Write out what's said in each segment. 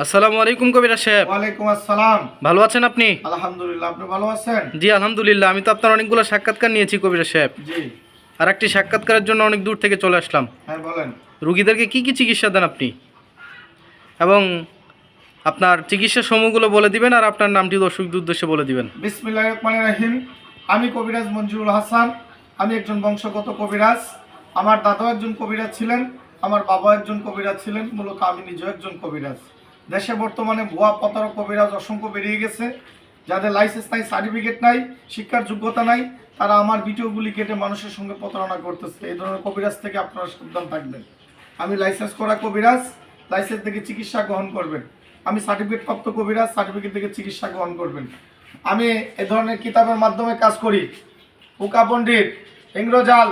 আসসালামু আলাইকুম কবিরাজ সাহেব। ওয়ালাইকুম আসসালাম। ভালো আছেন আপনি? আলহামদুলিল্লাহ, আপনি ভালো আছেন? জি আলহামদুলিল্লাহ। আমি তো আপনার অনেকগুলো সাক্ষাৎকার নিয়েছি কবিরাজ সাহেব। জি। আর একটি সাক্ষাৎকারের জন্য অনেক দূর থেকে চলে আসলাম। হ্যাঁ বলেন। রুগীদেরকে কি কি চিকিৎসা দেন আপনি, এবং আপনার চিকিৎসার সমূহগুলো বলে দিবেন, আর আপনার নামটি দর্শকদের উদ্দেশ্যে বলে দিবেন। বিসমিল্লাহির রহমানির রহিম। আমি কবিরাজ মঞ্জুরুল হাসান। আমি একজন বংশগত কবিরাজ। আমার দাদাও একজন কবিরাজ ছিলেন, আমার বাবা একজন কবিরাজ ছিলেন। মূলত আমি নিজেও একজন কবিরাজ। দেশে বর্তমানে ভুয়া প্রতারক কবিরাজ অসংখ্য বেরিয়ে গেছে। যাদের লাইসেন্স নাই, সার্টিফিকেট নাই, শিক্ষার যোগ্যতা নাই, তারা আমার ভিডিওগুলি কেটে মানুষের সঙ্গে প্রতারণা করতেছে। এই ধরনের কবিরাজ থেকে আপনারা সাবধান থাকবেন। আমি লাইসেন্স করা কবিরাজ, লাইসেন্স থেকে চিকিৎসা গ্রহণ করবেন। আমি সার্টিফিকেট প্রাপ্ত কবিরাজ, সার্টিফিকেট থেকে চিকিৎসা গ্রহণ করবেন। আমি এ ধরনের কিতাবের মাধ্যমে কাজ করি। উকা পণ্ডিত, ইন্দ্রজাল,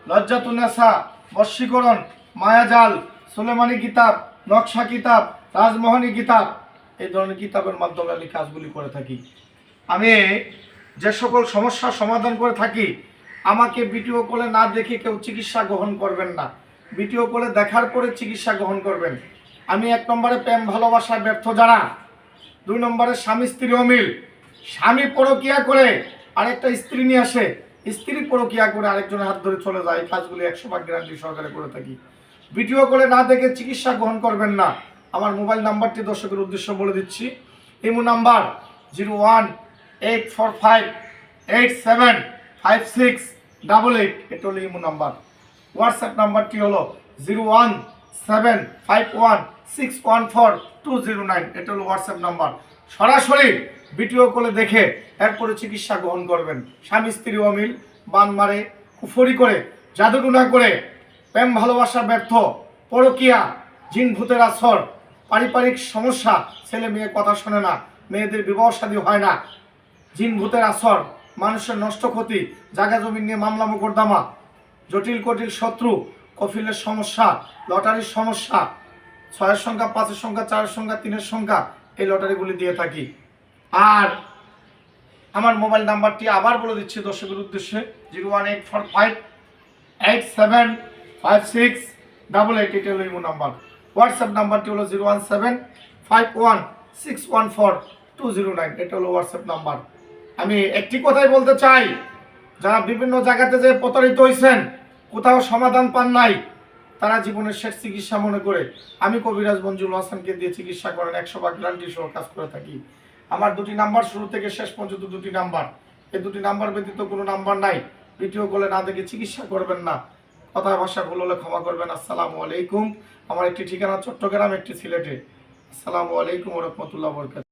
লজ্জাতুন্নেসা, বশীকরণ, মায়াজাল, সুলেমানি কিতাব, নকশা কিতাব, রাজমোহনী কিতাব, এই ধরনের কিতাবের মাধ্যমে আমি কাজগুলি করে থাকি। আমি যে সকল সমস্যার সমাধান করে থাকি, আমাকে ভিডিও কলে না দেখে কেউ চিকিৎসা গ্রহণ করবেন না। ভিডিও কলে দেখার পরে চিকিৎসা গ্রহণ করবেন। আমি 1 নম্বরে প্রেম ভালোবাসা ব্যর্থ যারা, 2 নম্বরে স্বামী স্ত্রী অমিল, স্বামী পরকিয়া করে আরেকটা স্ত্রী নিয়ে আসে, স্ত্রী পরকিয়া করে আরেকজনের হাত ধরে চলে যায়, এই কাজগুলি 100% গ্যারান্টি সহকারে করে থাকি। ভিডিও কলে না দেখে চিকিৎসা গ্রহণ করবেন না। আমার মোবাইল নাম্বারটি দর্শকের উদ্দেশ্য বলে দিচ্ছি। ইমো নাম্বার 01845875688, এটা হলো ইমো নাম্বার। হোয়াটসঅ্যাপ নাম্বারটি হলো 01751614209, এটা হলো হোয়াটসঅ্যাপ নাম্বার। সরাসরি ভিডিও কলে দেখে এরপরে চিকিৎসা গ্রহণ করবেন। স্বামী স্ত্রী অমিল, বান মারে, কুফরি করে, জাদুটুনা করে, প্রেম ভালোবাসা ব্যর্থ, পরকিয়া, জিন ভূতের আসর, পারিবারিক সমস্যা, ছেলে মেয়ে কথা শোনে না, মেয়েদের বিবাহ শাদী হয় না, জিন ভূতের আসর, মানুষের নষ্ট ক্ষতি, জায়গা জমি নিয়ে মামলা মোকদ্দমা, জটিল কটিল শত্রু, কফিলের সমস্যা, লটারির সমস্যা, 6-এর সংখ্যা, 5-এর সংখ্যা, 4-এর সংখ্যা, 3-এর সংখ্যা, এই লটারিগুলি দিয়ে থাকি। আর আমার মোবাইল নাম্বারটি আবার বলে দিচ্ছি দর্শকের উদ্দেশ্যে, 01845875688, এটা হলো ইমো নাম্বার। হোয়াটসঅ্যাপ নাম্বারটি হলো 01751614209, এটা হলো হোয়াটসঅ্যাপ নাম্বার। আমি একটি কথাই বলতে চাই, যারা বিভিন্ন জায়গাতে যে প্রতারিত হয়েছেন, কোথাও সমাধান পান নাই, তারা জীবনের শেষ চিকিৎসা মনে করে আমি কবিরাজ মঞ্জুরুল হাসানকে দিয়ে চিকিৎসা করেন 100% গ্যারান্টি সহ কাজ করে থাকি। আমার 2টি নাম্বার, শুরু থেকে শেষ পর্যন্ত 2টি নাম্বার। এই 2টি নাম্বার ব্যতীত কোনো নাম্বার নাই। ভিডিও কলে না দেখে চিকিৎসা করবেন না। কথা ভাষা ভুল হলে ক্ষমা করবেন। আসসালামু আলাইকুম। আমার একটি ঠিকানা চট্টগ্রাম, একটি সিলেটে। আসসালামু আলাইকুম ওয়া রাহমাতুল্লাহি ওয়া বারাকাতুহু।